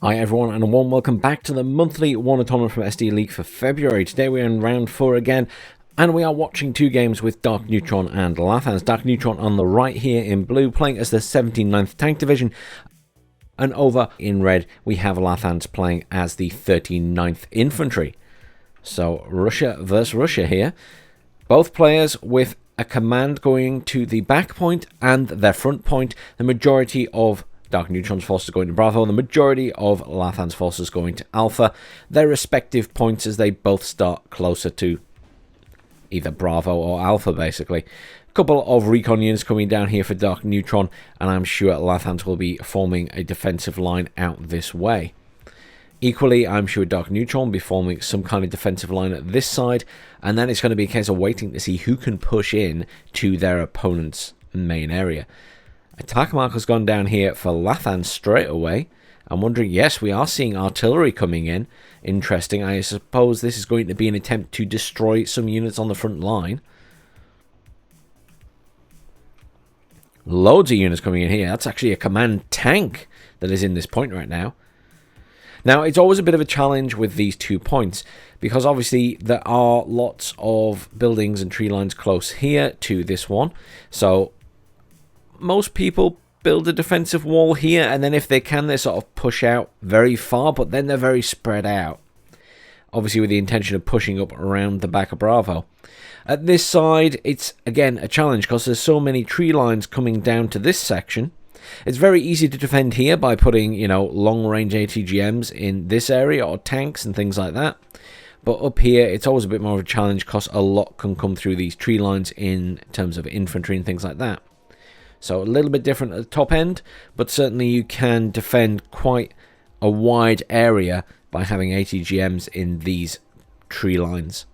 Hi everyone, and a warm welcome back to the monthly WARNO Tournament from SD League for February. Today we're in round 4 again, and we are watching two games with Darkneutron and Lathans. Darkneutron on the right here in blue, playing as the 79th Tank Division, and over in red we have Lathans playing as the 39th Infantry. So Russia versus Russia here. Both players with a command going to the back point and their front point. The majority of Darkneutron's forces going to Bravo, the majority of Lathan's forces going to Alpha, their respective points as they both start closer to either Bravo or Alpha, basically. A couple of recon units coming down here for Darkneutron, and I'm sure Lathans will be forming a defensive line out this way. Equally, I'm sure Darkneutron will be forming some kind of defensive line at this side, and then it's going to be a case of waiting to see who can push in to their opponent's main area. Attack mark has gone down here for Lathans straight away. I'm wondering, yes, we are seeing artillery coming in. Interesting. I suppose this is going to be an attempt to destroy some units on the front line. Loads of units coming in here. That's actually a command tank that is in this point right now. Now, it's always a bit of a challenge with these 2 points, because obviously there are lots of buildings and tree lines close here to this one. So most people build a defensive wall here, and then if they can, they sort of push out very far, but then they're very spread out. Obviously with the intention of pushing up around the back of Bravo. At this side, it's again a challenge because there's so many tree lines coming down to this section. It's very easy to defend here by putting, you know, long-range ATGMs in this area or tanks and things like that. But up here, it's always a bit more of a challenge because a lot can come through these tree lines in terms of infantry and things like that. So a little bit different at the top end, but certainly you can defend quite a wide area by having ATGMs in these tree lines.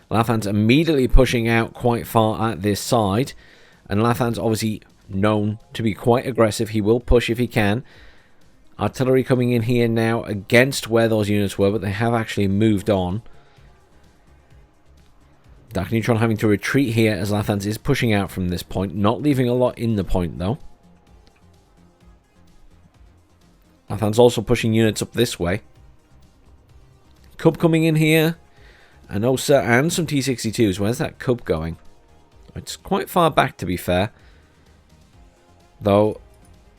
Lathans immediately pushing out quite far at this side, and Lathans obviously known to be quite aggressive. He will push if he can. Artillery coming in here now against where those units were, but they have actually moved on. Darkneutron having to retreat here as Lathans is pushing out from this point, not leaving a lot in the point though. Lathans also pushing units up this way. Cub coming in here, an OSA and some T-62s. Where's that Cub going? It's quite far back, to be fair. Though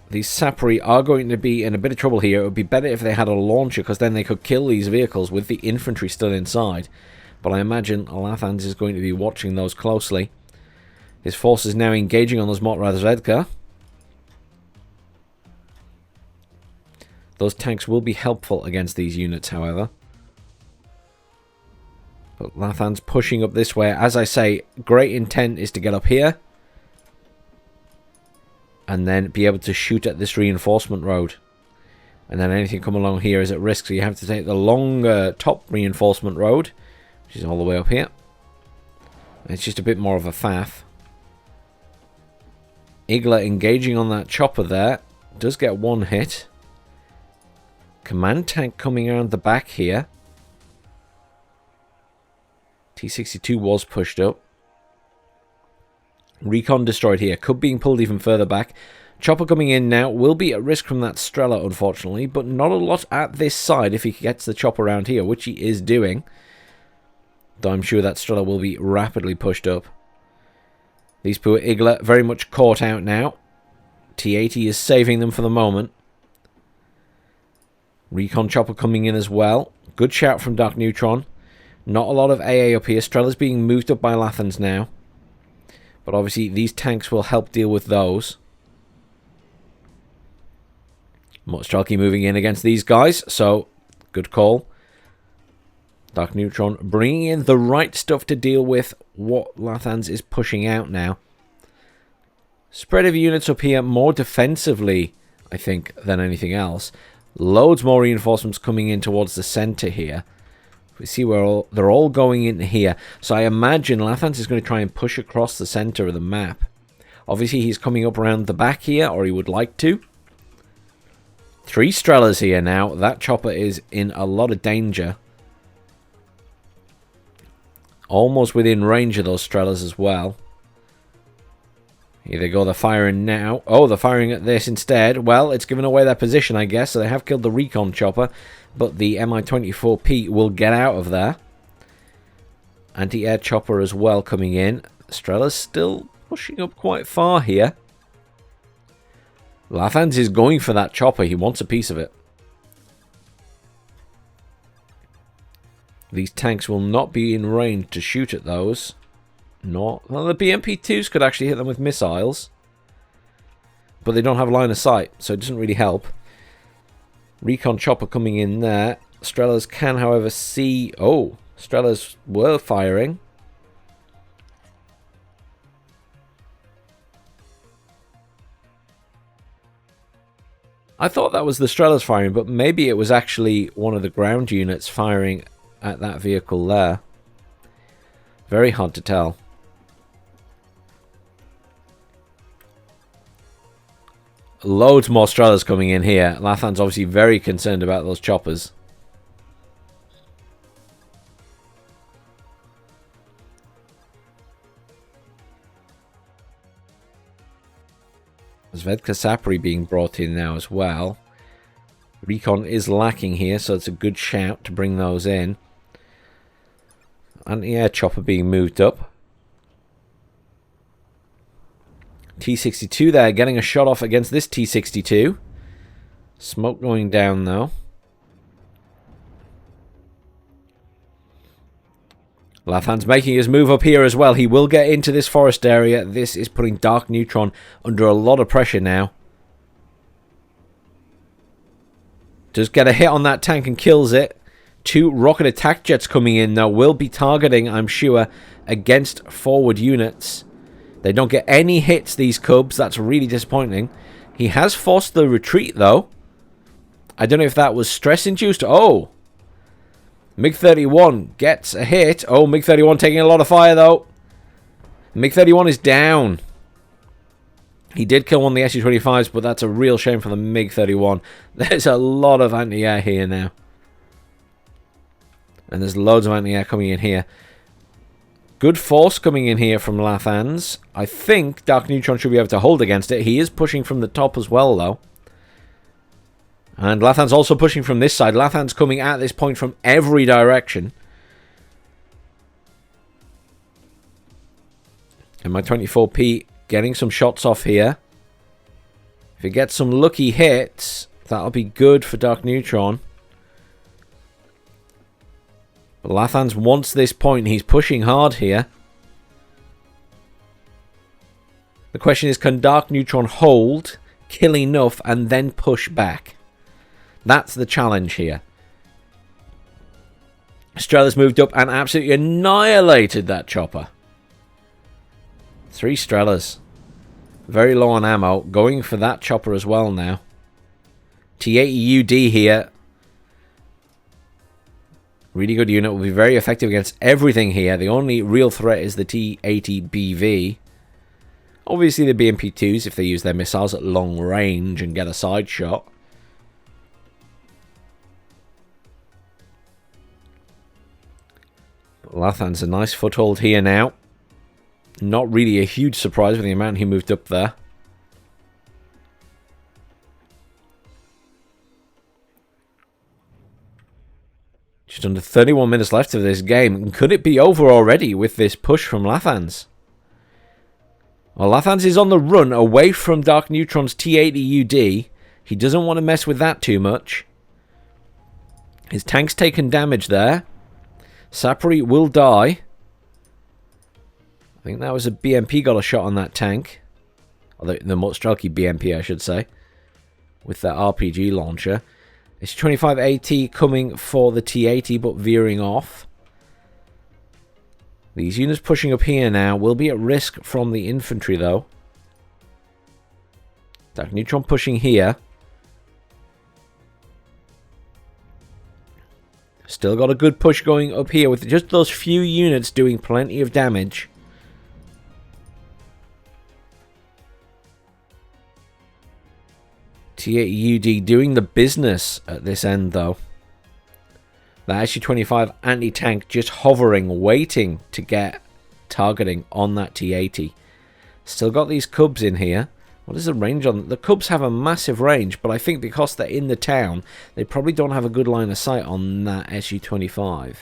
these Sapri are going to be in a bit of trouble here. It would be better if they had a launcher, because then they could kill these vehicles with the infantry still inside. But I imagine Lathans is going to be watching those closely. His force is now engaging on those Motrazvedka. Those tanks will be helpful against these units, however. But Lathans pushing up this way. As I say, great intent is to get up here. And then be able to shoot at this reinforcement road. And then anything come along here is at risk. So you have to take the longer top reinforcement road, which is all the way up here. It's just a bit more of a faff. Igla engaging on that chopper there. Does get one hit. Command tank coming around the back here. T-62 was pushed up. Recon destroyed here. Cub being pulled even further back. Chopper coming in now. Will be at risk from that Strela, unfortunately. But not a lot at this side if he gets the chopper around here, which he is doing. Though I'm sure that Strela will be rapidly pushed up. These poor Igla very much caught out now. T-80 is saving them for the moment. Recon chopper coming in as well. Good shout from Darkneutron. Not a lot of AA up here. Strela's being moved up by Lathans now. But obviously these tanks will help deal with those. Strelky moving in against these guys. So, good call. Darkneutron bringing in the right stuff to deal with what Lathans is pushing out now. Spread of units up here more defensively, I think, than anything else. Loads more reinforcements coming in towards the center here. We see where they're all going in here. So I imagine Lathans is going to try and push across the center of the map. Obviously he's coming up around the back here, or he would like to. 3 Strelas here now. That chopper is in a lot of danger. Almost within range of those Strelas as well. Here they go, they're firing now. Oh, they're firing at this instead. Well, it's given away their position, I guess. So they have killed the recon chopper, but the Mi-24P will get out of there. Anti-air chopper as well coming in. Strella's still pushing up quite far here. Lathans is going for that chopper. He wants a piece of it. These tanks will not be in range to shoot at those. Well, the BMP-2s could actually hit them with missiles. But they don't have line of sight, so it doesn't really help. Recon chopper coming in there. Strellas can, however, see... Oh, Strellas were firing. I thought that was the Strellas firing, but maybe it was actually one of the ground units firing at that vehicle there. Very hard to tell. Loads more Strellas coming in here. Lathan's obviously very concerned about those choppers. Zvedka Sapri being brought in now as well. Recon is lacking here, so it's a good shout to bring those in. Anti-air chopper being moved up. T-62 there, getting a shot off against this T-62. Smoke going down, though. Lathan's making his move up here as well. He will get into this forest area. This is putting Darkneutron under a lot of pressure now. Does get a hit on that tank and kills it. 2 rocket attack jets coming in now. Will be targeting, I'm sure, against forward units. They don't get any hits, these Cubs. That's really disappointing. He has forced the retreat, though. I don't know if that was stress-induced. Oh! MiG-31 gets a hit. Oh, MiG-31 taking a lot of fire, though. MiG-31 is down. He did kill one of the Su-25s, but that's a real shame for the MiG-31. There's a lot of anti-air here now. And there's loads of anti-air coming in here. Good force coming in here from Lathans. I think Darkneutron should be able to hold against it. He is pushing from the top as well, though. And Lathan's also pushing from this side. Lathan's coming at this point from every direction. And my 24P getting some shots off here. If he gets some lucky hits, that'll be good for Darkneutron. But Lathans wants this point. He's pushing hard here. The question is, can Darkneutron hold, kill enough, and then push back? That's the challenge here. Strella's moved up and absolutely annihilated that chopper. 3 Strellas. Very low on ammo. Going for that chopper as well now. T-80UD here. Really good unit. Will be very effective against everything here. The only real threat is the T-80BV. Obviously the BMP-2s if they use their missiles at long range and get a side shot. Lathan's a nice foothold here now. Not really a huge surprise with the amount he moved up there. Just under 31 minutes left of this game. Could it be over already with this push from Lathans? Well, Lathans is on the run away from Darkneutron's T-80UD. He doesn't want to mess with that too much. His tank's taken damage there. Sapri will die. I think that was a BMP got a shot on that tank. Or the Strelky BMP, I should say. With that RPG launcher. It's 25AT coming for the T-80, but veering off. These units pushing up here now will be at risk from the infantry, though. Darkneutron pushing here. Still got a good push going up here with just those few units doing plenty of damage. T-80UD doing the business at this end, though. The Su-25 anti-tank just hovering, waiting to get targeting on that T-80. Still got these Cubs in here. What is the range on them? The Cubs have a massive range, but I think because they're in the town, they probably don't have a good line of sight on that SU-25.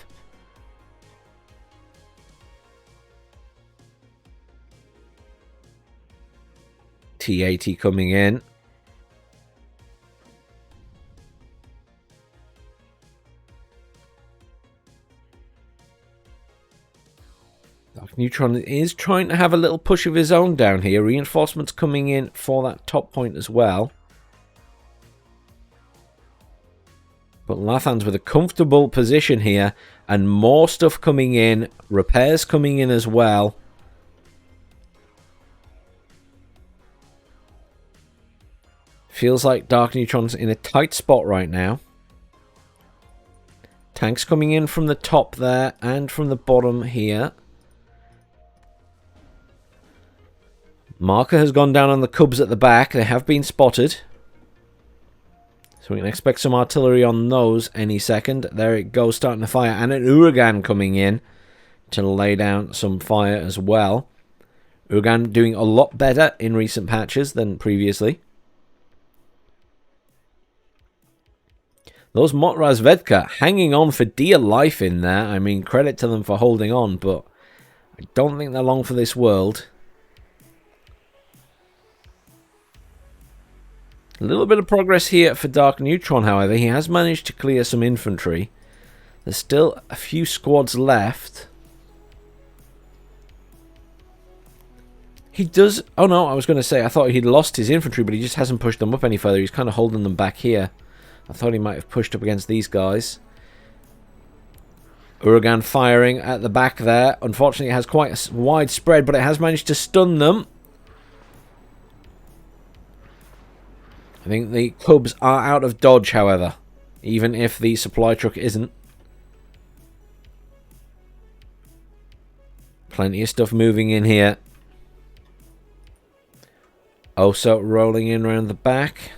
T-80 coming in. Darkneutron is trying to have a little push of his own down here. Reinforcements coming in for that top point as well. But Lathans with a comfortable position here. And more stuff coming in. Repairs coming in as well. Feels like Darkneutron's in a tight spot right now. Tanks coming in from the top there and from the bottom here. Marker has gone down on the Cubs at the back. They have been spotted. So we can expect some artillery on those any second. There it goes, starting to fire. And an Uragan coming in to lay down some fire as well. Uragan doing a lot better in recent patches than previously. Those Motrazvedka hanging on for dear life in there. I mean, credit to them for holding on, but I don't think they're long for this world. A little bit of progress here for Darkneutron, however. He has managed to clear some infantry. There's still a few squads left. He does... Oh no, I was going to say, I thought he'd lost his infantry, but he just hasn't pushed them up any further. He's kind of holding them back here. I thought he might have pushed up against these guys. Uragan firing at the back there. Unfortunately, it has quite a wide spread, but it has managed to stun them. I think the Cubs are out of dodge, however, even if the supply truck isn't. Plenty of stuff moving in here. Also rolling in around the back.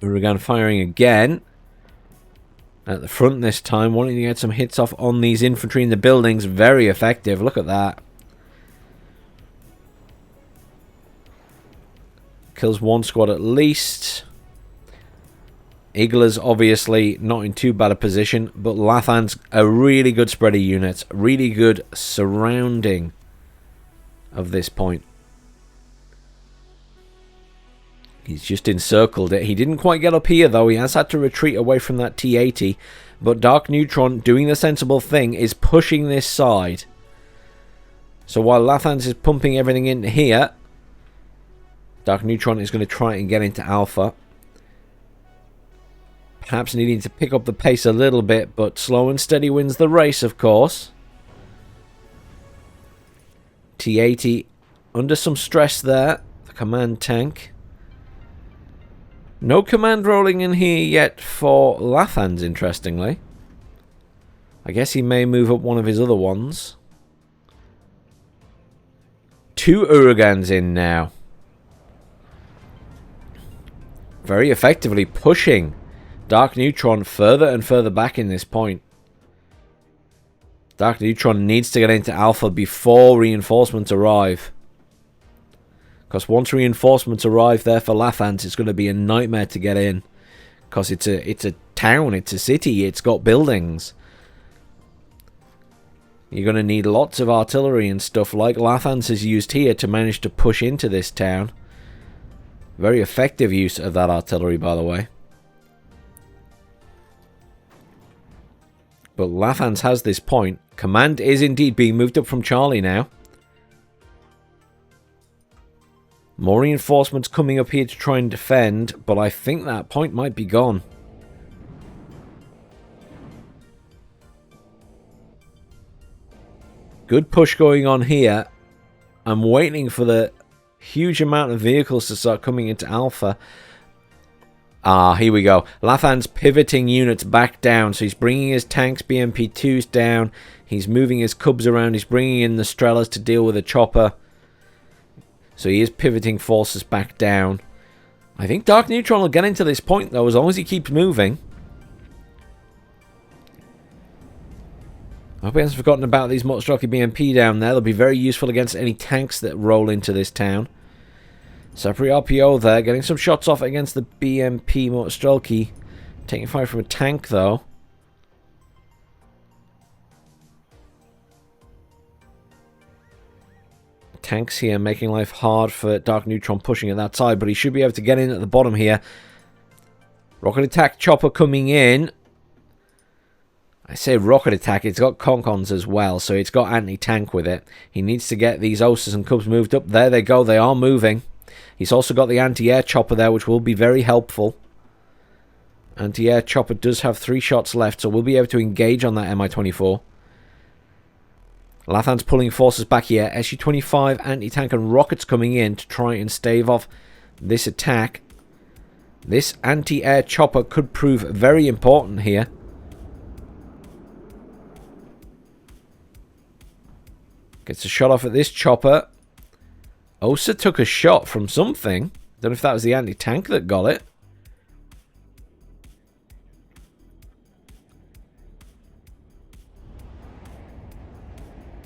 Uragan firing again. At the front this time, wanting to get some hits off on these infantry in the buildings. Very effective. Look at that. Kills one squad at least. Igla's obviously not in too bad a position, but Lathan's a really good spread of units. Really good surrounding of this point. He's just encircled it. He didn't quite get up here, though. He has had to retreat away from that T-80. But Darkneutron, doing the sensible thing, is pushing this side. So while Lathans is pumping everything into here, Darkneutron is going to try and get into Alpha. Perhaps needing to pick up the pace a little bit, but slow and steady wins the race, of course. T-80 under some stress there. The command tank. No command rolling in here yet for Lathans, interestingly. I guess he may move up one of his other ones. 2 Uragans in now. Very effectively pushing Darkneutron further and further back in this point. Darkneutron needs to get into Alpha before reinforcements arrive. Because once reinforcements arrive there for Lathans, it's going to be a nightmare to get in. Because it's a town, it's a city, it's got buildings. You're going to need lots of artillery and stuff like Lathans has used here to manage to push into this town. Very effective use of that artillery, by the way. But Lathans has this point. Command is indeed being moved up from Charlie now. More reinforcements coming up here to try and defend, but I think that point might be gone. Good push going on here. I'm waiting for the huge amount of vehicles to start coming into Alpha. Ah, here we go. Lathan's pivoting units back down. So he's bringing his tanks, BMP-2s down. He's moving his Cubs around. He's bringing in the Strellas to deal with a chopper. So he is pivoting forces back down. I think Darkneutron will get into this point, though, as long as he keeps moving. I hope he hasn't forgotten about these Motostrelki BMP down there. They'll be very useful against any tanks that roll into this town. Separate RPO there, getting some shots off against the BMP Motostrelki. Taking fire from a tank, though. Tanks here making life hard for Darkneutron pushing at that side, but he should be able to get in at the bottom here. Rocket attack chopper coming in. I say rocket attack, it's got Concons as well, so it's got anti-tank with it. He needs to get these Osas and Cubs moved up. There they go, they are moving. He's also got the anti-air chopper there, which will be very helpful. Anti-air chopper does have 3 shots left, so we'll be able to engage on that Mi-24. Lathans pulling forces back here. Su-25 anti-tank and rockets coming in to try and stave off this attack. This anti-air chopper could prove very important here. Gets a shot off at this chopper. Osa took a shot from something. Don't know if that was the anti-tank that got it.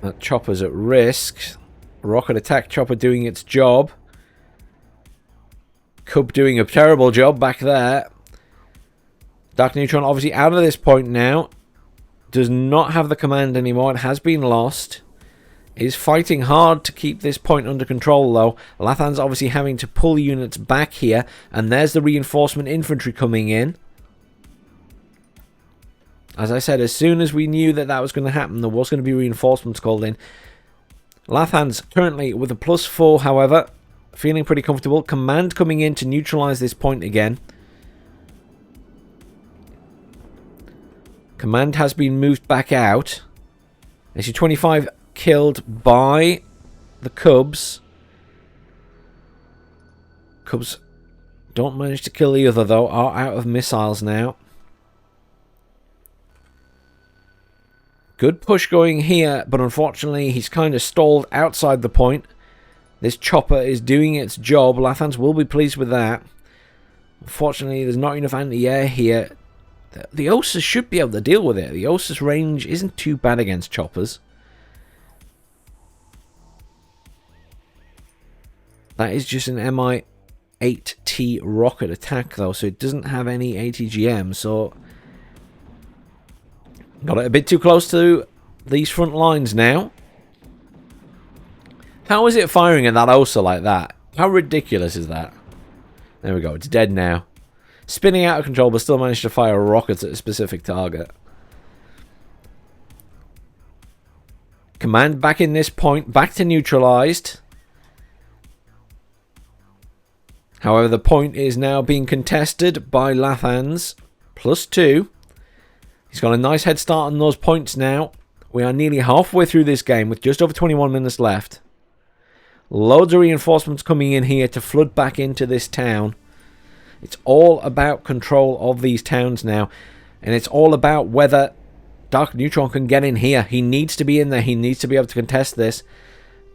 That chopper's at risk. Rocket attack chopper doing its job. Cub doing a terrible job back there. Darkneutron obviously out of this point now. Does not have the command anymore. It has been lost. Is fighting hard to keep this point under control, though. Lathans obviously having to pull units back here. And there's the reinforcement infantry coming in. As I said, as soon as we knew that that was going to happen, there was going to be reinforcements called in. Lathans currently with a +4, however. Feeling pretty comfortable. Command coming in to neutralize this point again. Command has been moved back out. Su-25 killed by the Cubs. Cubs don't manage to kill the other, though. Are out of missiles now. Good push going here, but unfortunately he's kind of stalled outside the point. This chopper is doing its job. Lathans will be pleased with that. Unfortunately, there's not enough anti-air here. The Osas should be able to deal with it. The Osas range isn't too bad against choppers. That is just an Mi-8T rocket attack, though, so it doesn't have any ATGM, so... Got it a bit too close to these front lines now. How is it firing at that Osa like that? How ridiculous is that? There we go, it's dead now. Spinning out of control, but still managed to fire rockets at a specific target. Command back in this point, back to neutralized. However, the point is now being contested by Lathans. +2. He's got a nice head start on those points now. We are nearly halfway through this game with just over 21 minutes left. Loads of reinforcements coming in here to flood back into this town. It's all about control of these towns now. And it's all about whether Darkneutron can get in here. He needs to be in there. He needs to be able to contest this.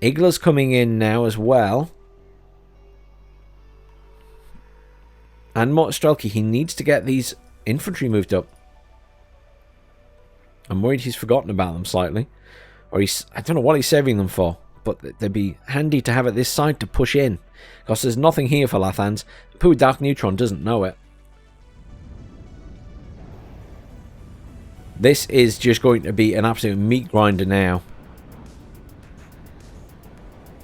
Igla's coming in now as well. And Motostrelki, he needs to get these infantry moved up. I'm worried he's forgotten about them slightly. Or I don't know what he's saving them for. But they'd be handy to have at this side to push in. Because there's nothing here for Lathans. Poor Darkneutron doesn't know it. This is just going to be an absolute meat grinder now.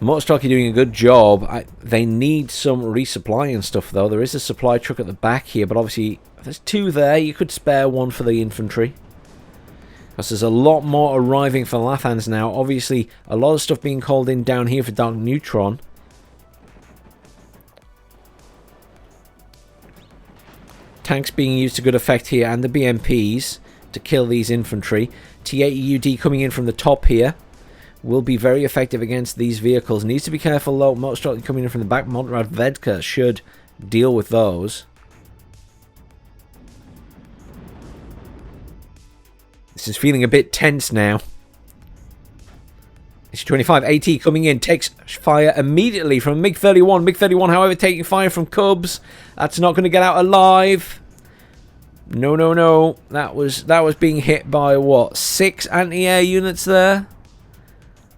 Motostrelki doing a good job. They need some resupply and stuff, though. There is a supply truck at the back here. But obviously, if there's 2 there, you could spare 1 for the infantry. Because there's a lot more arriving for Lathans now. Obviously, a lot of stuff being called in down here for Darkneutron. Tanks being used to good effect here. And the BMPs to kill these infantry. T-80UD coming in from the top here. Will be very effective against these vehicles. Needs to be careful, though. Motostrelki coming in from the back. Montrad Vedka should deal with those. This is feeling a bit tense now. It's 25. AT coming in. Takes fire immediately from MiG-31. MiG-31, however, taking fire from Cubs. That's not going to get out alive. No, no, no. That was being hit by, what, 6 anti-air units there?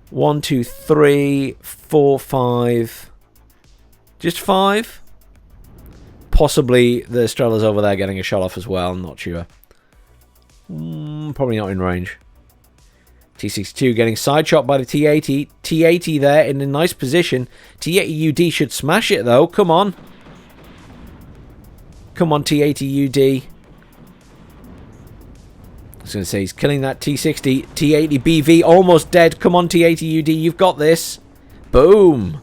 1, 2, 3, 4, 5. Just 5? Possibly the Strella's over there getting a shot off as well. I'm not sure. Probably not in range. T-62 getting side shot by the T-80. T-80 there in a nice position. T-80UD should smash it though. Come on. Come on, T-80UD. I was going to say he's killing that T-60. T-80BV almost dead. Come on, T-80UD. You've got this. Boom.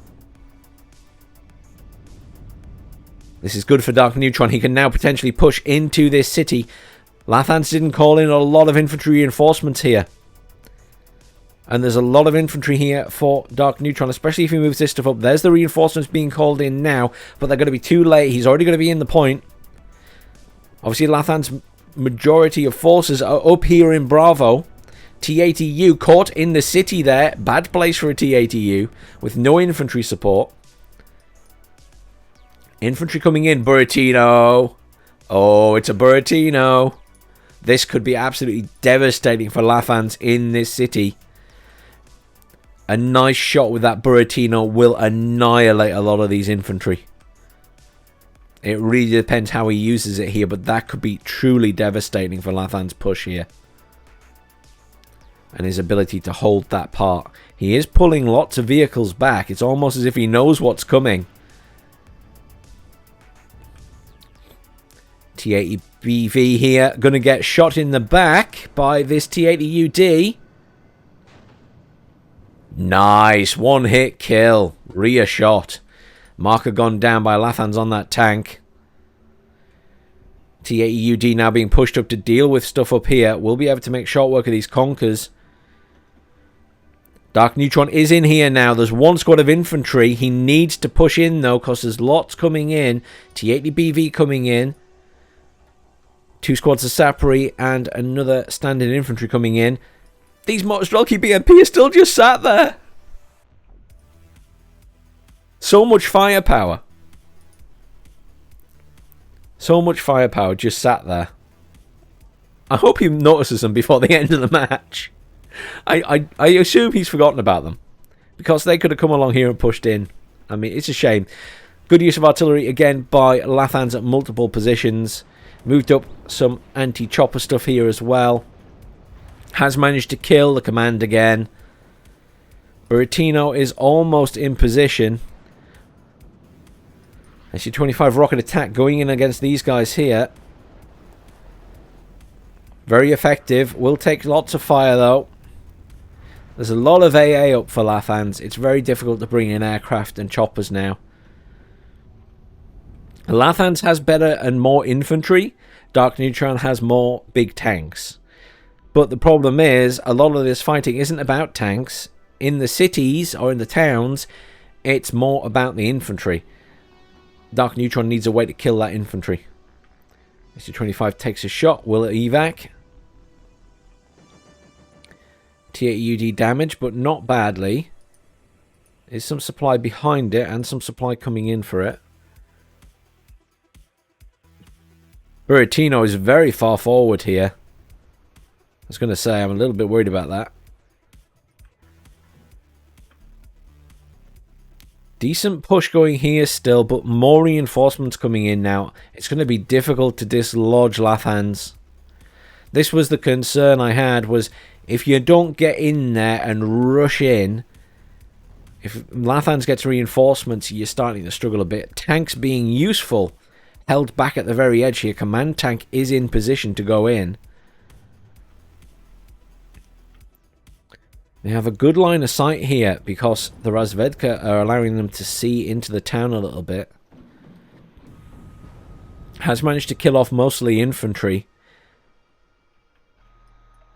This is good for Darkneutron. He can now potentially push into this city. Lathans didn't call in a lot of infantry reinforcements here. And there's a lot of infantry here for Darkneutron, especially if he moves this stuff up. There's the reinforcements being called in now, but they're going to be too late. He's already going to be in the point. Obviously, Lathan's majority of forces are up here in Bravo. T-80U caught in the city there. Bad place for a T-80U with no infantry support. Infantry coming in. Buratino. Oh, it's a Buratino. This could be absolutely devastating for Lathans in this city. A nice shot with that Buratino will annihilate a lot of these infantry. It really depends how he uses it here, but that could be truly devastating for Lathan's push here. And his ability to hold that part. He is pulling lots of vehicles back. It's almost as if he knows what's coming. T-80BV here. Going to get shot in the back by this T-80UD. Nice. One hit kill. Rear shot. Marker gone down by Lathans on that tank. T-80UD now being pushed up to deal with stuff up here. We'll be able to make short work of these conkers. Darkneutron is in here now. There's one squad of infantry. He needs to push in though, because there's lots coming in. T-80BV coming in. 2 squads of Sapri and another standard infantry coming in. These Motorstrelki BMP are still just sat there. So much firepower. So much firepower just sat there. I hope he notices them before the end of the match. I assume he's forgotten about them. Because they could have come along here and pushed in. I mean, it's a shame. Good use of artillery again by Lathans at multiple positions. Moved up some anti-chopper stuff here as well. Has managed to kill the command again. Buratino is almost in position. SU-25 rocket attack going in against these guys here. Very effective. Will take lots of fire though. There's a lot of AA up for Lathans. It's very difficult to bring in aircraft and choppers now. Lathans has better and more infantry. Darkneutron has more big tanks. But the problem is, a lot of this fighting isn't about tanks. In the cities or in the towns, it's more about the infantry. Darkneutron needs a way to kill that infantry. SU-25 takes a shot. Will it evac? T-80UD damage, but not badly. There's some supply behind it and some supply coming in for it. Buratino is very far forward here. I was going to say, I'm a little bit worried about that. Decent push going here still, but more reinforcements coming in now. It's going to be difficult to dislodge Lathans. This was the concern I had, was if you don't get in there and rush in, if Lathans gets reinforcements, you're starting to struggle a bit. Tanks being useful, held back at the very edge here. Command tank is in position to go in. They have a good line of sight here because the Razvedka are allowing them to see into the town a little bit. Has managed to kill off mostly infantry.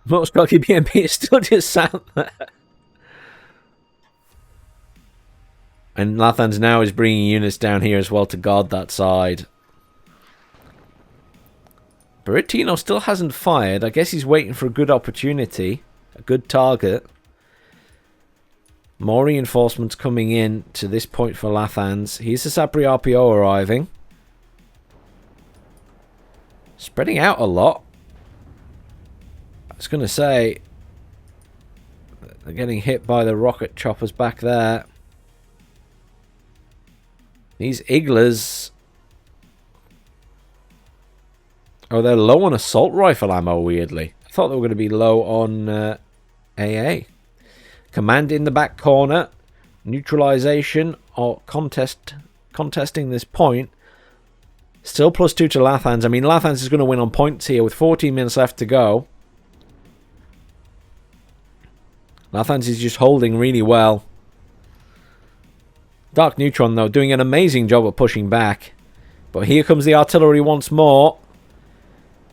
Most bulky BMP is still just sat there. And Lathans now is bringing units down here as well to guard that side. Buratino still hasn't fired. I guess he's waiting for a good opportunity. A good target. More reinforcements coming in to this point for Lathans. Here's the Sapri RPO arriving. Spreading out a lot. I was going to say, they're getting hit by the rocket choppers back there. These Iglas... Oh, they're low on assault rifle ammo, weirdly. I thought they were going to be low on AA. Command in the back corner. Neutralization or contesting this point. Still +2 to Lathans. I mean, Lathans is going to win on points here with 14 minutes left to go. Lathans is just holding really well. Darkneutron, though, doing an amazing job of pushing back. But here comes the artillery once more.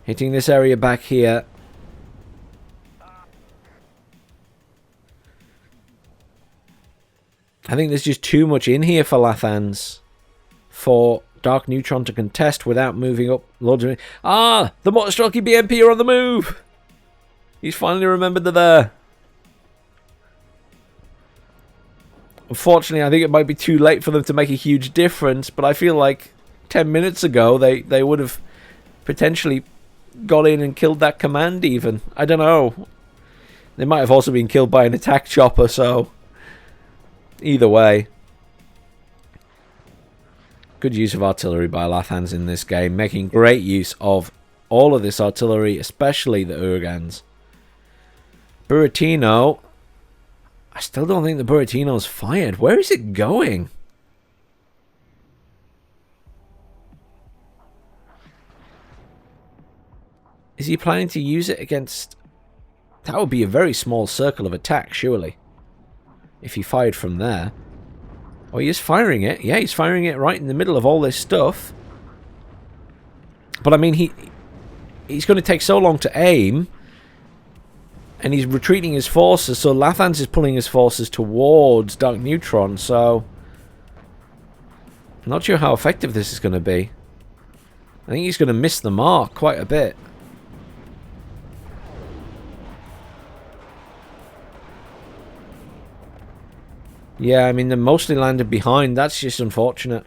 Hitting this area back here. I think there's just too much in here for Lathans. For Darkneutron to contest without moving up loads of... Ah! The Motorstrelky BMP are on the move! He's finally remembered they're there. Unfortunately, I think it might be too late for them to make a huge difference, but I feel like 10 minutes ago they would have potentially got in and killed that command even. I don't know. They might have also been killed by an attack chopper, so... Either way. Good use of artillery by Lathans in this game, making great use of all of this artillery, especially the Urgans. Buratino... I still don't think the Buratino's fired. Where is it going? Is he planning to use it against... That would be a very small circle of attack, surely. If he fired from there. Oh, he is firing it. Yeah, he's firing it right in the middle of all this stuff. But I mean, he's going to take so long to aim. And he's retreating his forces, so Lathans is pulling his forces towards Darkneutron, so... I'm not sure how effective this is going to be. I think he's going to miss the mark quite a bit. Yeah, I mean, they're mostly landed behind. That's just unfortunate.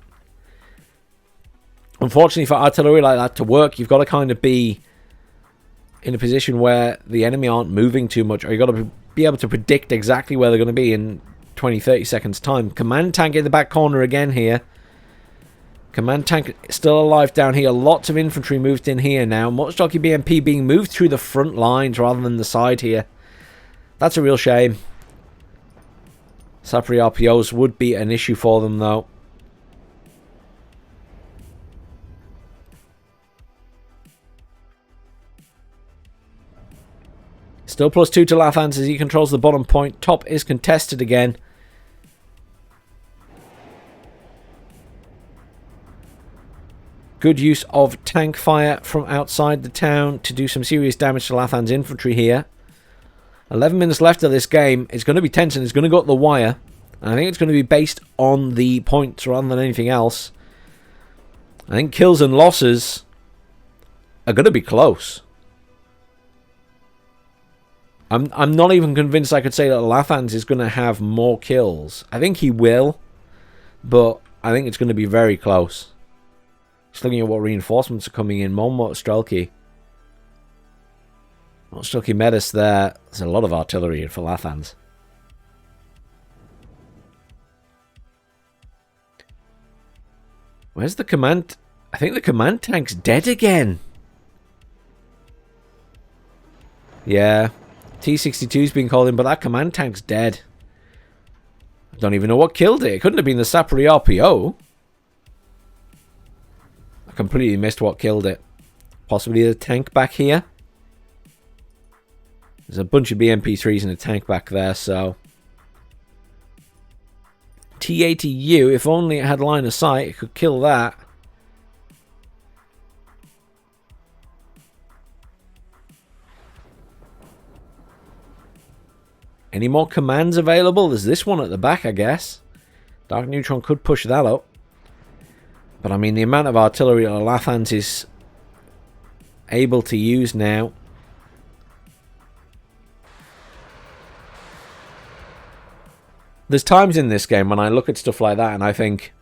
Unfortunately, for artillery like that to work, you've got to kind of be in a position where the enemy aren't moving too much, or you've got to be able to predict exactly where they're going to be in 20-30 seconds time. Command tank in the back corner again here. Command tank still alive down here. Lots of infantry moved in here now. Motorstrelky BMP being moved through the front lines rather than the side here. That's a real shame. Sapri RPOs would be an issue for them, though. Still +2 to Lathans as he controls the bottom point. Top is contested again. Good use of tank fire from outside the town to do some serious damage to Lathans infantry here. 11 minutes left of this game. It's going to be tense and it's going to go up the wire. And I think it's going to be based on the points rather than anything else. I think kills and losses are going to be close. I'm not even convinced I could say that Lathans is going to have more kills. I think he will, but I think it's going to be very close. Just looking at what reinforcements are coming in. More Motorstrelky. Motorstrelky Metis there. There's a lot of artillery for Lathans. Where's the command? I think the command tank's dead again. Yeah. T-62's been called in, but that command tank's dead. I don't even know what killed it. It couldn't have been the Sapri RPO. I completely missed what killed it. Possibly the tank back here. There's a bunch of BMP-3s and a tank back there, so... T-80U, if only it had line of sight, it could kill that. Any more commands available? There's this one at the back, I guess. Darkneutron could push that up. But I mean, the amount of artillery that Lathans is able to use now. There's times in this game when I look at stuff like that and I think,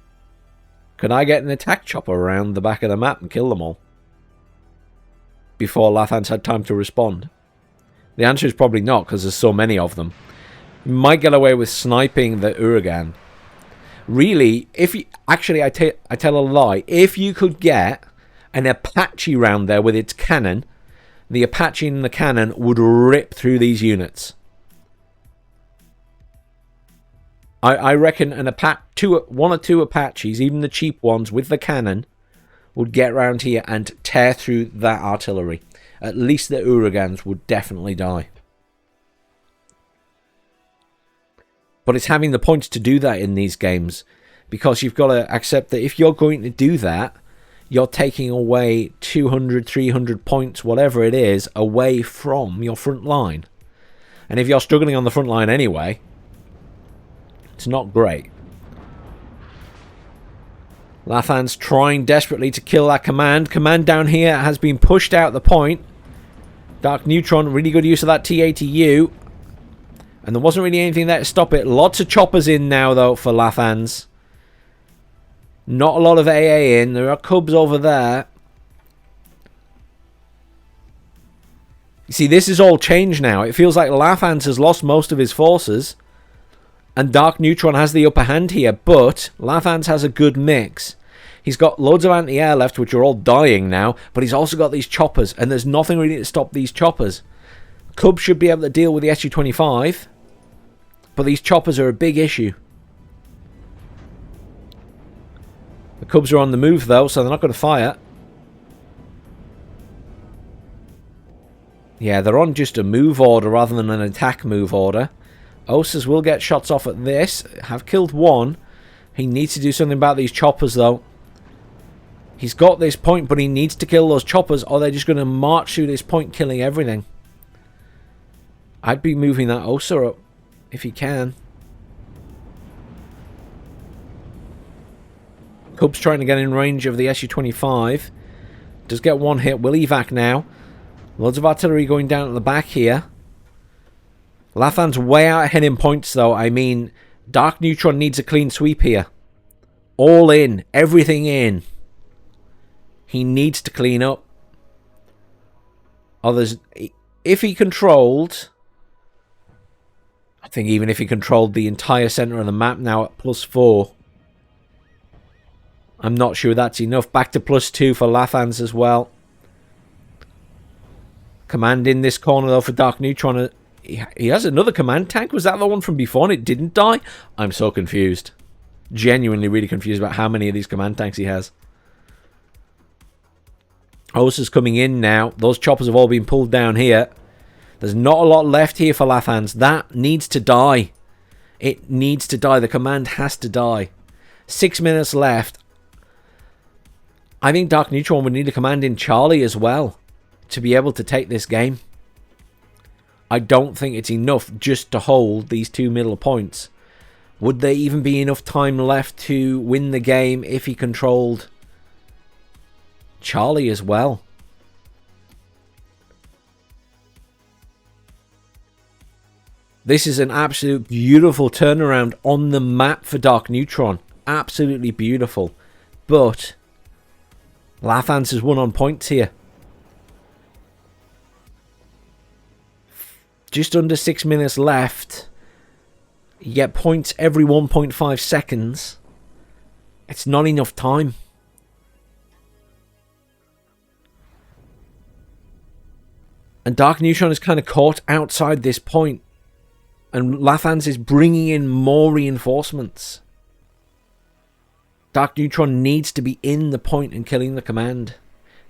can I get an attack chopper around the back of the map and kill them all before Lathans had time to respond? The answer is probably not, because there's so many of them. You might get away with sniping the Uragan. Really, if you... Actually, I tell a lie. If you could get an Apache round there with its cannon, the Apache in the cannon would rip through these units. I reckon one or two Apaches, even the cheap ones with the cannon, would get around here and tear through that artillery. At least the Uragans would definitely die. But it's having the points to do that in these games, because you've got to accept that if you're going to do that, you're taking away 200, 300 points, whatever it is, away from your front line. And if you're struggling on the front line anyway, it's not great. Lathans trying desperately to kill that command. Command down here has been pushed out the point. Darkneutron, really good use of that T80U. And there wasn't really anything there to stop it. Lots of choppers in now, though, for Lathans. Not a lot of AA in. There are Cubs over there. You see, this is all changed now. It feels like Lathans has lost most of his forces. And Darkneutron has the upper hand here. But Lathans has a good mix. He's got loads of anti-air left, which are all dying now. But he's also got these choppers. And there's nothing really to stop these choppers. Cubs should be able to deal with the Su-25. But these choppers are a big issue. The Cubs are on the move, though, so they're not going to fire. Yeah, they're on just a move order rather than an attack move order. Osas will get shots off at this. Have killed one. He needs to do something about these choppers, though. He's got this point, but he needs to kill those choppers, or they're just going to march through this point, killing everything. I'd be moving that Osa up, if he can. Cubs trying to get in range of the Su-25. Does get one hit. Will evac now. Loads of artillery going down at the back here. Lathans way out ahead in points, though. I mean, Darkneutron needs a clean sweep here. All in. Everything in. He needs to clean up. Others, if he controlled... I think even if he controlled the entire centre of the map now at +4... I'm not sure that's enough. Back to +2 for Lathans as well. Command in this corner, though, for Darkneutron. He has another command tank. Was that the one from before and it didn't die? I'm so confused. Genuinely really confused about how many of these command tanks he has. Osa's coming in now. Those choppers have all been pulled down here. There's not a lot left here for Lathans. That needs to die. It needs to die. The command has to die. 6 minutes left. I think Darkneutron would need a command in Charlie as well to be able to take this game. I don't think it's enough just to hold these two middle points. Would there even be enough time left to win the game if he controlled Charlie as well? This is an absolute beautiful turnaround on the map for Darkneutron. Absolutely beautiful. But Lathans has won on points here. Just under 6 minutes left. You get points every 1.5 seconds. It's not enough time. And Darkneutron is kind of caught outside this point. And Lathans is bringing in more reinforcements. Darkneutron needs to be in the point and killing the command.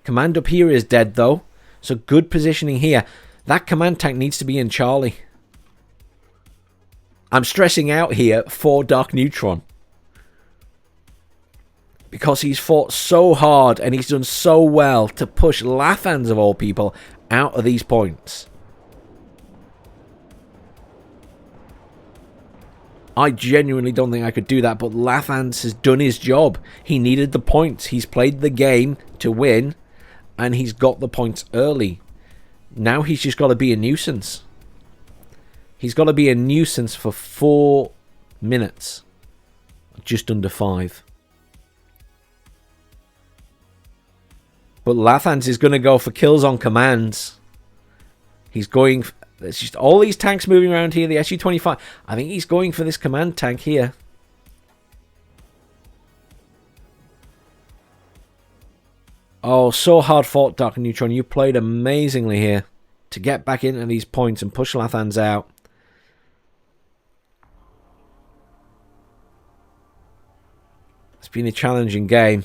Command up here is dead, though. So good positioning here. That command tank needs to be in Charlie. I'm stressing out here for Darkneutron. Because he's fought so hard and he's done so well to push Lathans, of all people, out of these points. I genuinely don't think I could do that, but Lathans has done his job. He needed the points. He's played the game to win, and he's got the points early. Now he's just got to be a nuisance. He's got to be a nuisance for minutes. Just under 5. But Lathans is going to go for kills on commands. He's going... There's just all these tanks moving around here. The SU-25. I think he's going for this command tank here. Oh, so hard fought, Darkneutron. You played amazingly here to get back into these points and push Lathans out. It's been a challenging game.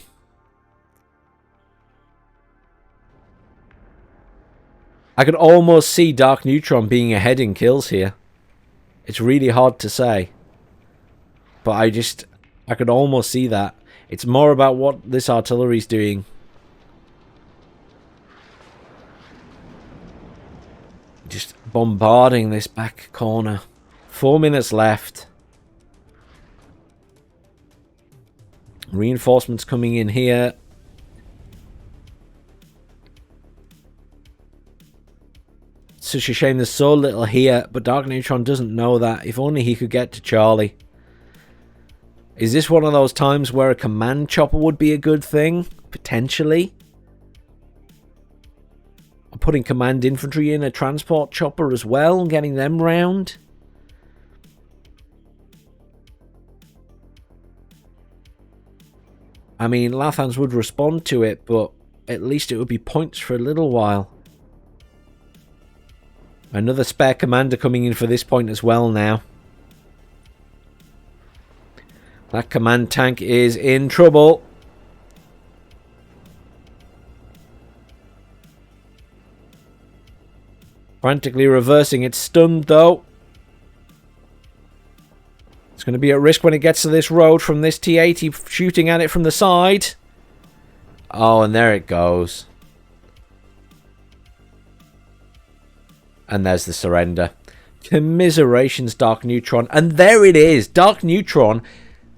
I could almost see Darkneutron being ahead in kills here. It's really hard to say. But I could almost see that. It's more about what this artillery's doing. Just bombarding this back corner. 4 minutes left. Reinforcements coming in here. Such a shame there's so little here, but Darkneutron doesn't know that. If only he could get to Charlie. Is this one of those times where a command chopper would be a good thing? Potentially. Or putting command infantry in a transport chopper as well and getting them round. I mean, Lathans would respond to it, but at least it would be points for a little while. Another spare commander coming in for this point as well now. That command tank is in trouble. Frantically reversing. It's stunned though. It's going to be at risk when it gets to this road from this T-80 shooting at it from the side. Oh, and there it goes. And there's the surrender. Commiserations, Darkneutron. And there it is. Darkneutron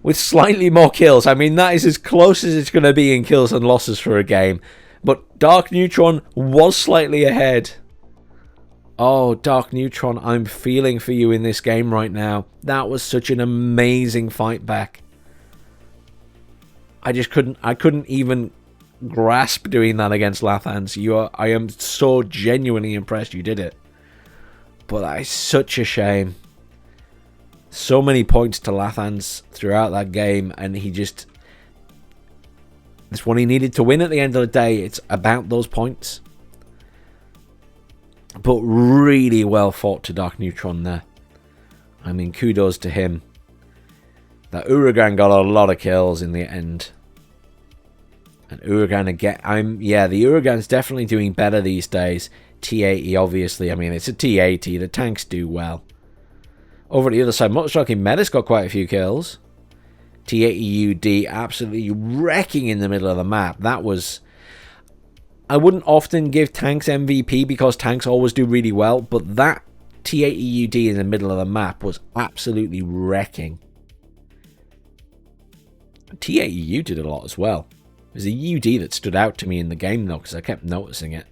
with slightly more kills. I mean, that is as close as it's going to be in kills and losses for a game. But Darkneutron was slightly ahead. Oh, Darkneutron, I'm feeling for you in this game right now. That was such an amazing fight back. I couldn't even grasp doing that against Lathans. I am so genuinely impressed you did it. But that is such a shame. So many points to Lathans throughout that game, and he just... This one he needed to win at the end of the day. It's about those points. But really well fought to Darkneutron there. I mean, kudos to him. That Uragan got a lot of kills in the end. And Uragan again... yeah, the Uragan's definitely doing better these days. T-80, obviously. I mean, it's a T-80. The tanks do well. Over at the other side, Motorstriking Metis got quite a few kills. T-80UD absolutely wrecking in the middle of the map. That was... I wouldn't often give tanks MVP because tanks always do really well, but that T-80UD in the middle of the map was absolutely wrecking. T-80U did a lot as well. There's a UD that stood out to me in the game, though, because I kept noticing it.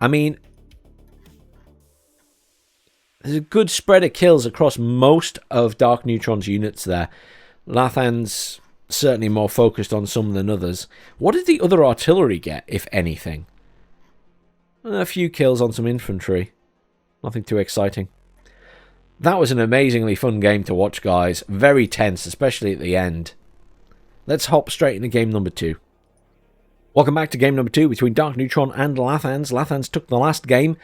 I mean, there's a good spread of kills across most of Darkneutron's units there. Lathans certainly more focused on some than others. What did the other artillery get, if anything? A few kills on some infantry. Nothing too exciting. That was an amazingly fun game to watch, guys. Very tense, especially at the end. Let's hop straight into game number 2. Welcome back to game number 2 between Darkneutron and Lathans. Lathans took the last game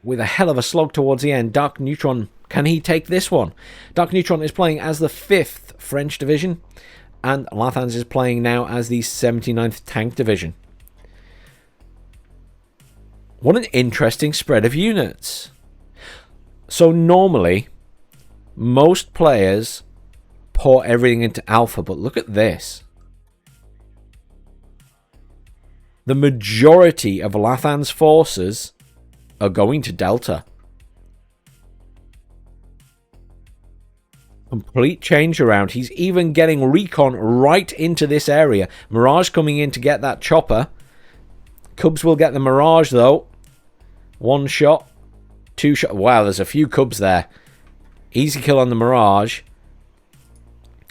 with a hell of a slog towards the end. Darkneutron, can he take this one? Darkneutron is playing as the 5th French Division, and Lathans is playing now as the 79th Tank Division. What an interesting spread of units. So normally, most players pour everything into Alpha, but look at this. The majority of Lathans' forces are going to Delta. Complete change around. He's even getting recon right into this area. Mirage coming in to get that chopper. Cubs will get the Mirage, though. 1 shot. 2 shot. Wow, there's a few Cubs there. Easy kill on the Mirage.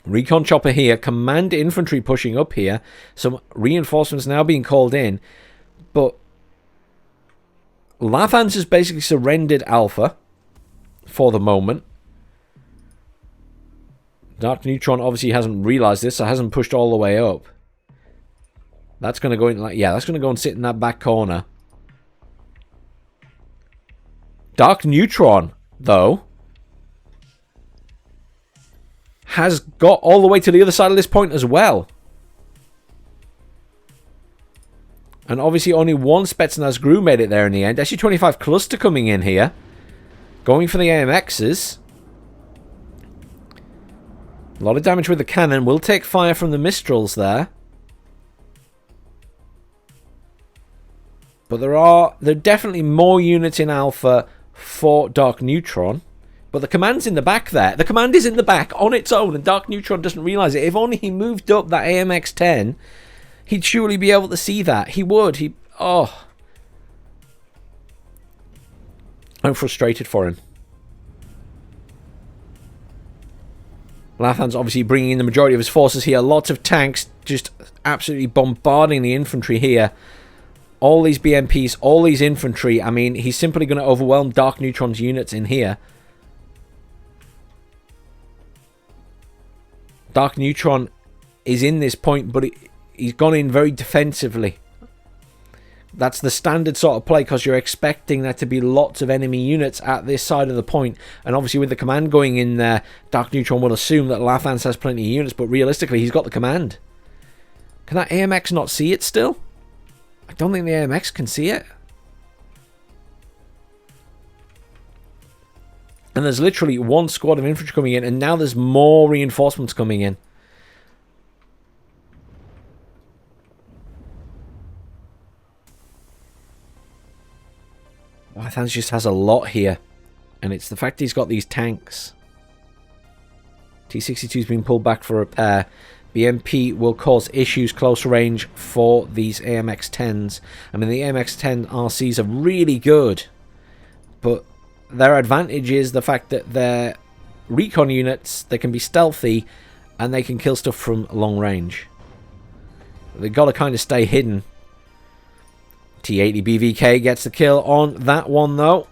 Recon chopper here. Command infantry pushing up here. Some reinforcements now being called in. But Lathans has basically surrendered Alpha for the moment. Darkneutron obviously hasn't realized this, so hasn't pushed all the way up. That's going to go in, like, yeah, that's going to go and sit in that back corner. Darkneutron, though, has got all the way to the other side of this point as well. And obviously only one Spetsnaz Gru made it there in the end. SU-25 cluster coming in here. Going for the AMXs. A lot of damage with the cannon. Will take fire from the Mistrals there. But there are definitely more units in Alpha for Darkneutron. But the command's in the back there. The command is in the back on its own, and Darkneutron doesn't realise it. If only he moved up that AMX-10, he'd surely be able to see that. He would. Oh. I'm frustrated for him. Lathan's obviously bringing in the majority of his forces here. Lots of tanks just absolutely bombarding the infantry here. All these BMPs, all these infantry. I mean, he's simply going to overwhelm Darkneutron's units in here. Darkneutron is in this point, but he's gone in very defensively. That's the standard sort of play, because you're expecting there to be lots of enemy units at this side of the point. And obviously with the command going in there, Darkneutron will assume that Lathans has plenty of units, but realistically he's got the command. Can that AMX not see it still? I don't think the AMX can see it. And there's literally one squad of infantry coming in, and now there's more reinforcements coming in. Lathans just has a lot here. And it's the fact he's got these tanks. T-62's been pulled back for repair. BMP will cause issues close range for these AMX-10s. I mean, the AMX-10 RCs are really good. But their advantage is the fact that they're recon units, they can be stealthy, and they can kill stuff from long range. They've got to kind of stay hidden. T-80 BVK gets the kill on that one, though.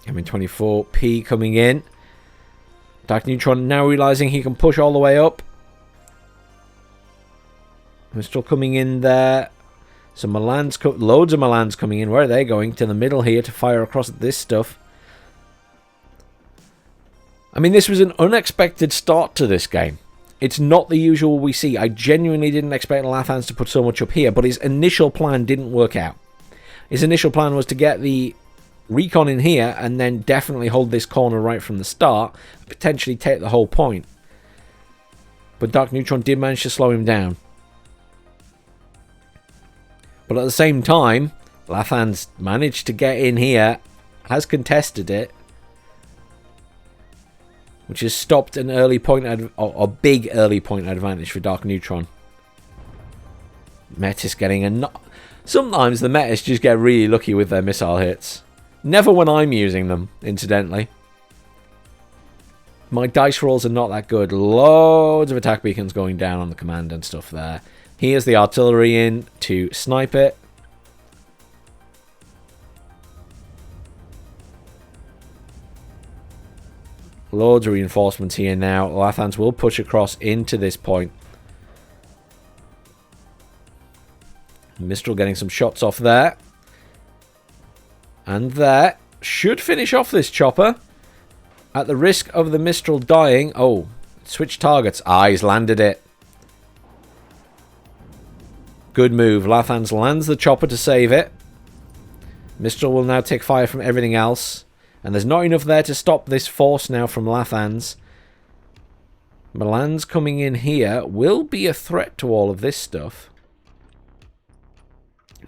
M24P coming in. Darkneutron now realizing he can push all the way up. We're still coming in there. Some Milans, loads of Milans coming in. Where are they going? To the middle here to fire across at this stuff. I mean, this was an unexpected start to this game. It's not the usual we see. I genuinely didn't expect Lathans to put so much up here, but his initial plan didn't work out. His initial plan was to get the recon in here and then definitely hold this corner right from the start, potentially take the whole point. But Darkneutron did manage to slow him down. But at the same time, Lathans managed to get in here, has contested it, which has stopped an early point, a big early point advantage for Darkneutron. Metis getting a... Sometimes the Metis just get really lucky with their missile hits. Never when I'm using them, incidentally. My dice rolls are not that good. Loads of attack beacons going down on the command and stuff there. Here's the artillery in to snipe it. Loads of reinforcements here now. Lathans will push across into this point. Mistral getting some shots off there. And that should finish off this chopper. At the risk of the Mistral dying. Oh, switch targets. Ah, he's landed it. Good move. Lathans lands the chopper to save it. Mistral will now take fire from everything else. And there's not enough there to stop this force now from Lathans. Milan's coming in here will be a threat to all of this stuff.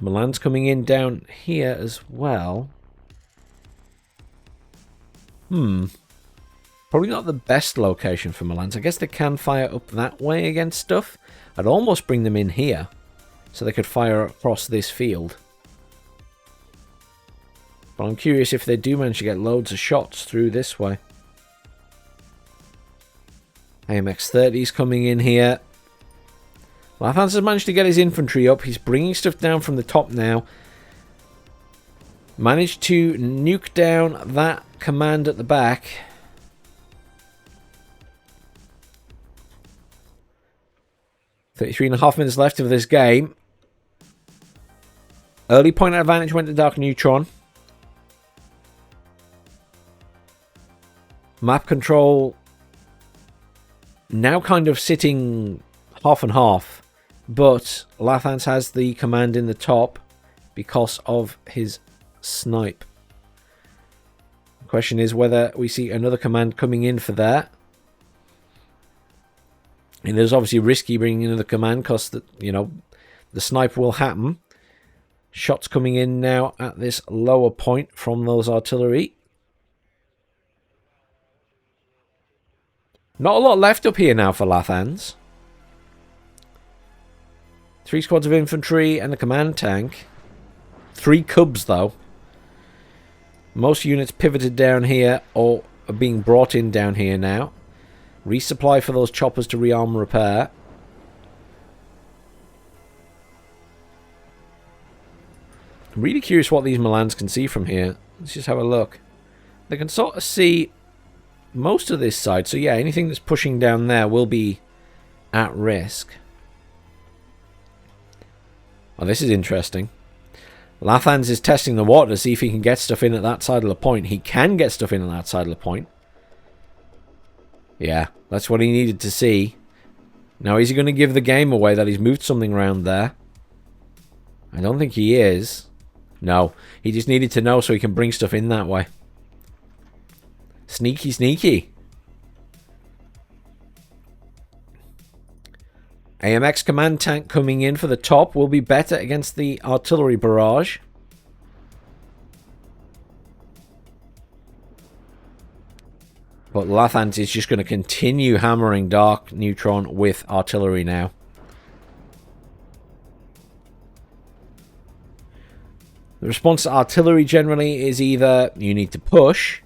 Milan's coming in down here as well. Probably not the best location for Milan's. I guess they can fire up that way against stuff. I'd almost bring them in here so they could fire across this field. But I'm curious if they do manage to get loads of shots through this way. AMX-30's coming in here. Lathans has managed to get his infantry up. He's bringing stuff down from the top now. Managed to nuke down that command at the back. .33.5 minutes left of this game. Early point advantage went to Darkneutron. Map control now kind of sitting half and half, but Lathans has the command in the top because of his snipe. The question is whether we see another command coming in for that. It is obviously risky bringing in another command because the snipe will happen. Shots coming in now at this lower point from those artillery. Not a lot left up here now for Lathans. 3 squads of infantry and a command tank. 3 cubs though. Most units pivoted down here or are being brought in down here now. Resupply for those choppers to rearm and repair. I'm really curious what these Milans can see from here. Let's just have a look. They can sort of see most of this side. So yeah, anything that's pushing down there will be at risk. Oh, this is interesting. Lathans is testing the water to see if he can get stuff in at that side of the point. He can get stuff in at that side of the point. Yeah, that's what he needed to see. Now, is he going to give the game away that he's moved something around there? I don't think he is. No, he just needed to know so he can bring stuff in that way. Sneaky, sneaky. AMX command tank coming in for the top will be better against the artillery barrage. But Lathans is just going to continue hammering Darkneutron with artillery now. The response to artillery generally is either you need to push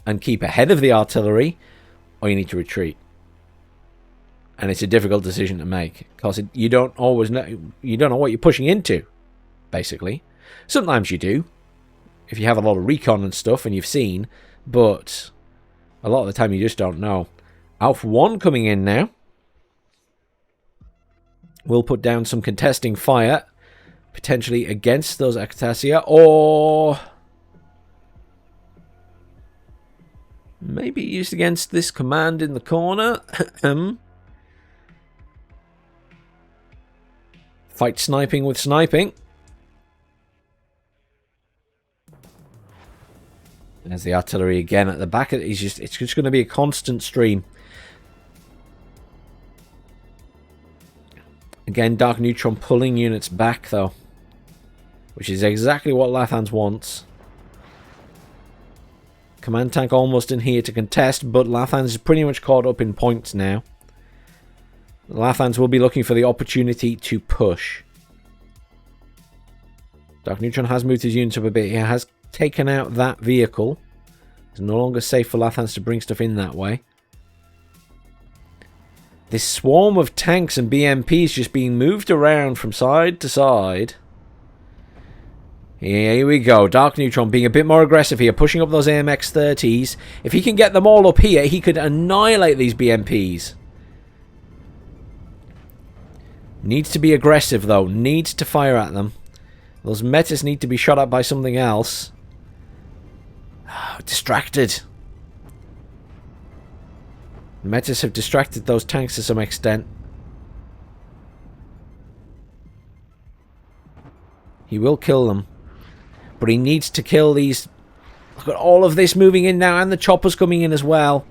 and keep ahead of the artillery, or you need to retreat. And it's a difficult decision to make because you don't always know. You don't know what you're pushing into, basically. Sometimes you do, if you have a lot of recon and stuff and you've seen, but a lot of the time you just don't know. Alpha 1 coming in now. We'll put down some contesting fire, potentially against those Acacia, or maybe used against this command in the corner. Fight sniping with sniping. There's the artillery again at the back. It's just going to be a constant stream. Again, Darkneutron pulling units back though, which is exactly what Lathans wants. Command tank almost in here to contest, but Lathans is pretty much caught up in points now. Lathans will be looking for the opportunity to push. Darkneutron has moved his units up a bit. He has taken out that vehicle. It's no longer safe for Lathans to bring stuff in that way. This swarm of tanks and BMPs just being moved around from side to side. Here we go. Darkneutron being a bit more aggressive here, pushing up those AMX-30s. If he can get them all up here, he could annihilate these BMPs. Needs to be aggressive, though. Needs to fire at them. Those Metis need to be shot at by something else. Distracted. Metis have distracted those tanks to some extent. He will kill them. But he needs to kill these. Look at all of this moving in now, and the choppers coming in as well.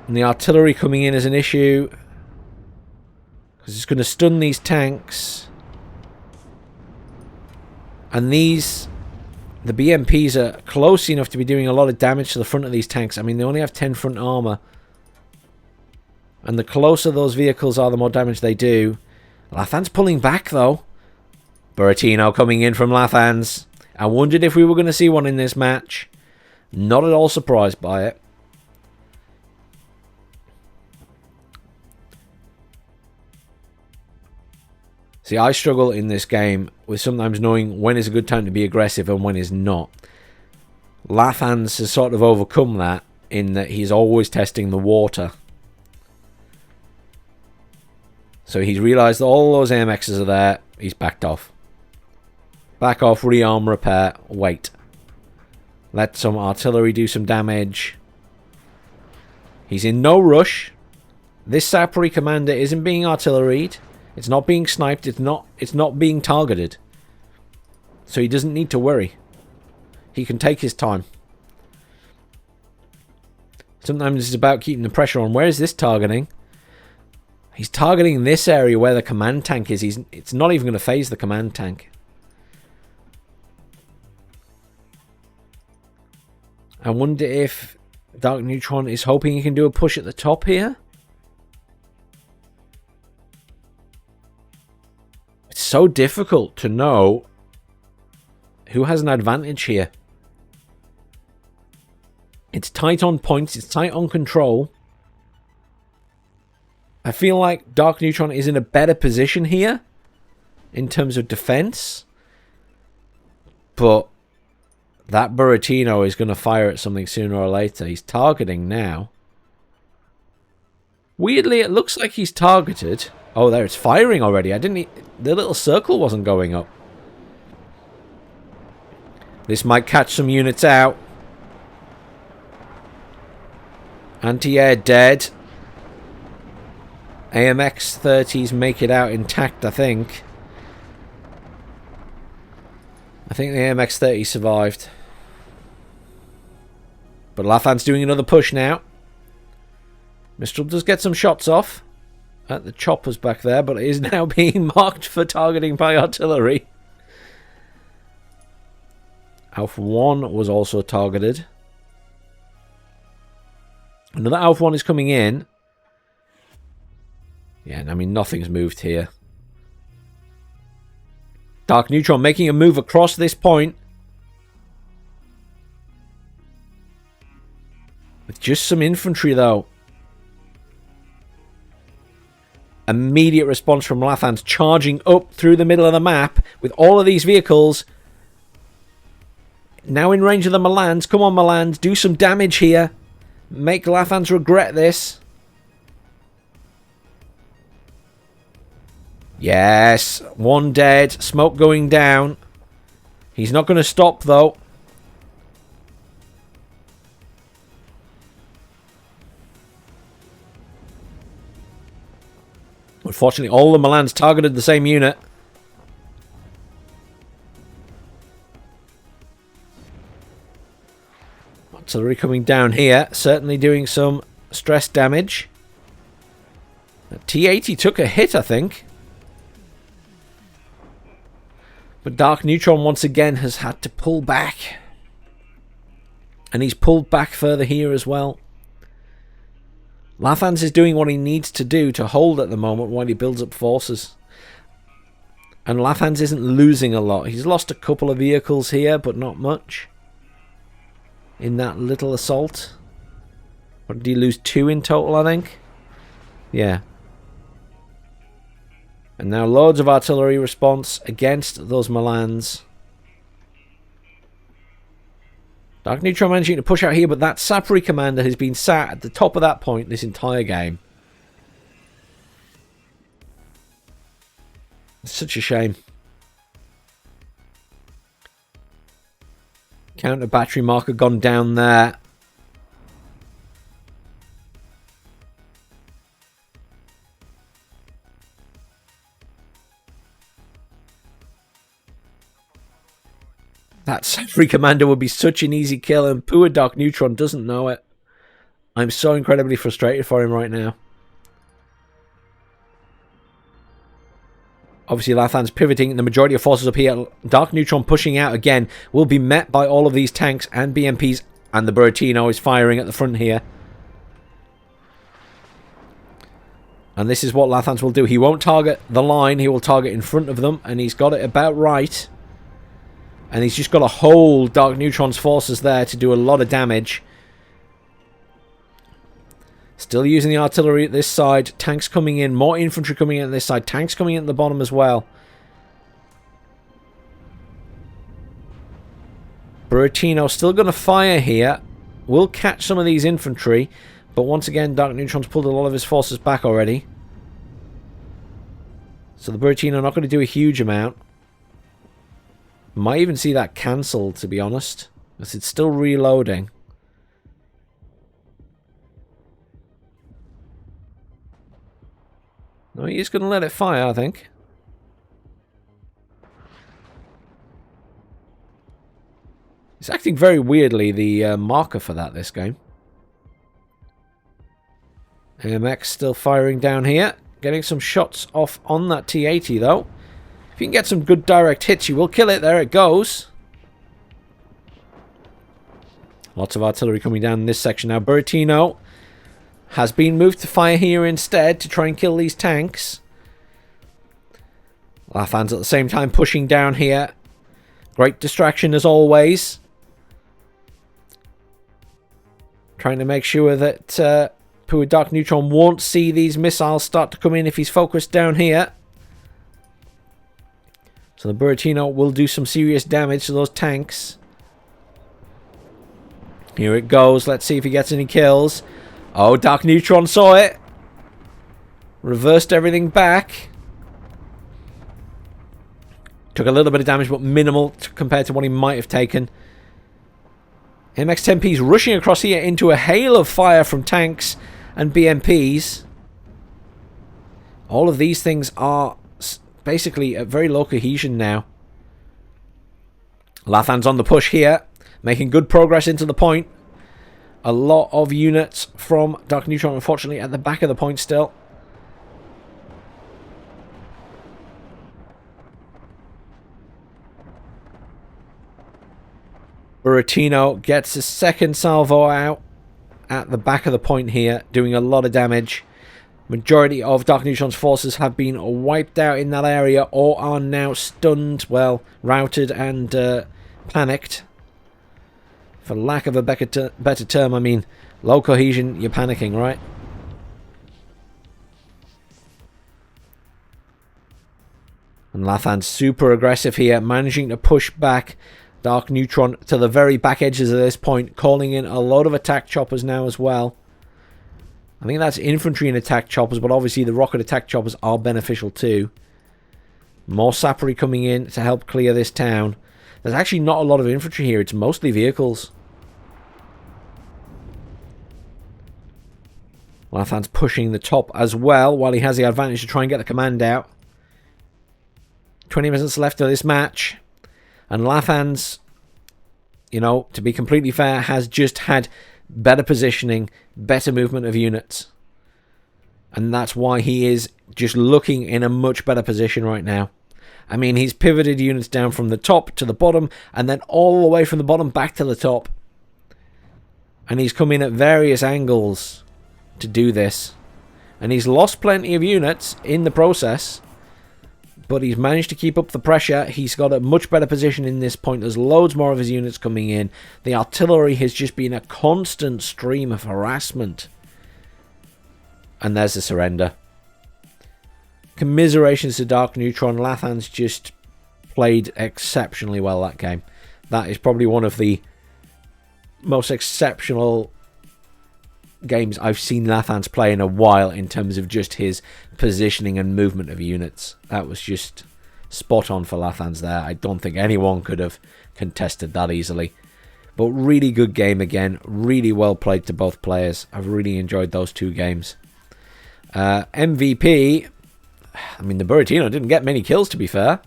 And the artillery coming in is an issue, because it's going to stun these tanks. And these, the BMPs are close enough to be doing a lot of damage to the front of these tanks. I mean, they only have 10 front armor. And the closer those vehicles are, the more damage they do. Lathans pulling back, though. Buratino coming in from Lathans. I wondered if we were going to see one in this match. Not at all surprised by it. See, I struggle in this game with sometimes knowing when is a good time to be aggressive and when is not. Lathans has sort of overcome that in that he's always testing the water. So he's realised that all those AMXs are there. He's backed off. Back off, rearm, repair, wait. Let some artillery do some damage. He's in no rush. This Sapri commander isn't being artilleried. It's not being sniped. It's not being targeted. So he doesn't need to worry. He can take his time. Sometimes it's about keeping the pressure on. Where is this targeting? He's targeting this area where the command tank is. It's not even going to phase the command tank. I wonder if Darkneutron is hoping he can do a push at the top here. It's so difficult to know who has an advantage here. It's tight on points. It's tight on control. I feel like Darkneutron is in a better position here in terms of defense. But that Buratino is going to fire at something sooner or later. He's targeting now. Weirdly, it looks like he's targeted. Oh, there, it's firing already. The little circle wasn't going up. This might catch some units out. Anti-air dead. AMX 30s make it out intact, I think. I think the AMX 30 survived. But Lathan's doing another push now. Mistral does get some shots off at the choppers back there, but it is now being marked for targeting by artillery. Alpha 1 was also targeted. Another Alpha 1 is coming in. Yeah, I mean, nothing's moved here. Darkneutron making a move across this point. With just some infantry, though. Immediate response from Lathans, charging up through the middle of the map with all of these vehicles. Now in range of the Milans. Come on, Milans, do some damage here. Make Lathans regret this. Yes, one dead. Smoke going down. He's not going to stop, though. Unfortunately, all the Milans targeted the same unit. Artillery coming down here. Certainly doing some stress damage. T-80 took a hit, I think. But Darkneutron once again has had to pull back. And he's pulled back further here as well. Lathans is doing what he needs to do to hold at the moment while he builds up forces. And Lathans isn't losing a lot. He's lost a couple of vehicles here, but not much. In that little assault. Or did he lose 2 in total, I think? Yeah. And now loads of artillery response against those Milans. Darkneutron managing to push out here, but that Sapri commander has been sat at the top of that point this entire game. It's such a shame. Counter battery marker gone down there. That Sapri commander would be such an easy kill, and poor Darkneutron doesn't know it. I'm so incredibly frustrated for him right now. Obviously, Lathan's pivoting, the majority of forces up here. Darkneutron pushing out again will be met by all of these tanks and BMPs, and the Buratino is firing at the front here. And this is what Lathans will do. He won't target the line. He will target in front of them. And he's got it about right. And he's just got to hold Darkneutron's forces there to do a lot of damage. Still using the artillery at this side. Tanks coming in. More infantry coming in at this side. Tanks coming in at the bottom as well. Buratino still going to fire here. Will catch some of these infantry. But once again, Darkneutron's pulled a lot of his forces back already. So the Buratino not going to do a huge amount. Might even see that cancelled, to be honest. Because it's still reloading. No, he's going to let it fire, I think. It's acting very weirdly, the marker for that this game. AMX still firing down here. Getting some shots off on that T-80 though. If you can get some good direct hits, you will kill it. There it goes. Lots of artillery coming down in this section now. Buratino has been moved to fire here instead to try and kill these tanks. Lathans at the same time pushing down here. Great distraction as always. Trying to make sure that Poor Darkneutron won't see these missiles start to come in if he's focused down here. So the Buratino will do some serious damage to those tanks. Here it goes. Let's see if he gets any kills. Oh, Darkneutron saw it. Reversed everything back. Took a little bit of damage, but minimal compared to what he might have taken. MX-10P's rushing across here into a hail of fire from tanks and BMPs. All of these things are basically at very low cohesion now. Lathans on the push here, making good progress into the point. A lot of units from Darkneutron, unfortunately, at the back of the point still. Buratino gets a second salvo out at the back of the point here, doing a lot of damage. Majority of Darkneutron's forces have been wiped out in that area or are now stunned, well, routed and panicked. For lack of a better term, I mean, low cohesion, you're panicking, right? And Lathans super aggressive here, managing to push back Darkneutron to the very back edges of this point, calling in a load of attack choppers now as well. I think that's infantry and attack choppers, but obviously the rocket attack choppers are beneficial too. More sappery coming in to help clear this town. There's actually not a lot of infantry here, it's mostly vehicles. Lathan's pushing the top as well, while he has the advantage to try and get the command out. 20 minutes left of this match. And Lathans, you know, to be completely fair, has just had better positioning, better movement of units. And that's why he is just looking in a much better position right now. I mean, he's pivoted units down from the top to the bottom, and then all the way from the bottom back to the top. And he's come in at various angles to do this. And he's lost plenty of units in the process. But he's managed to keep up the pressure. He's got a much better position in this point. There's loads more of his units coming in. The artillery has just been a constant stream of harassment. And there's the surrender. Commiserations to Darkneutron. Lathans just played exceptionally well that game. That is probably one of the most exceptional games I've seen Lathans play in a while in terms of just his positioning and movement of units. That was just spot on for Lathans there. I don't think anyone could have contested that easily. But really good game again. Really well played to both players. I've really enjoyed those two games. MVP, I mean, the Buratino didn't get many kills, to be fair.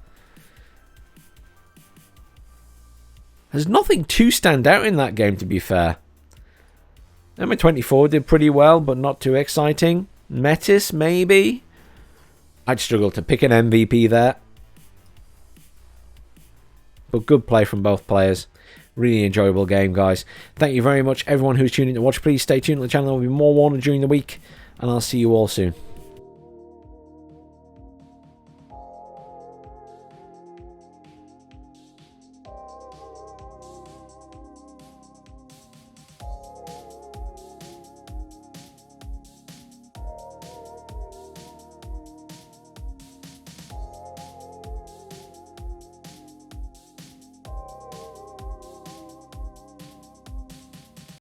There's nothing too stand out in that game, to be fair. M24 did pretty well, but not too exciting. Metis, maybe? I'd struggle to pick an MVP there. But good play from both players. Really enjoyable game, guys. Thank you very much, everyone who's tuning in to watch. Please stay tuned to the channel. There will be more WARNO during the week. And I'll see you all soon.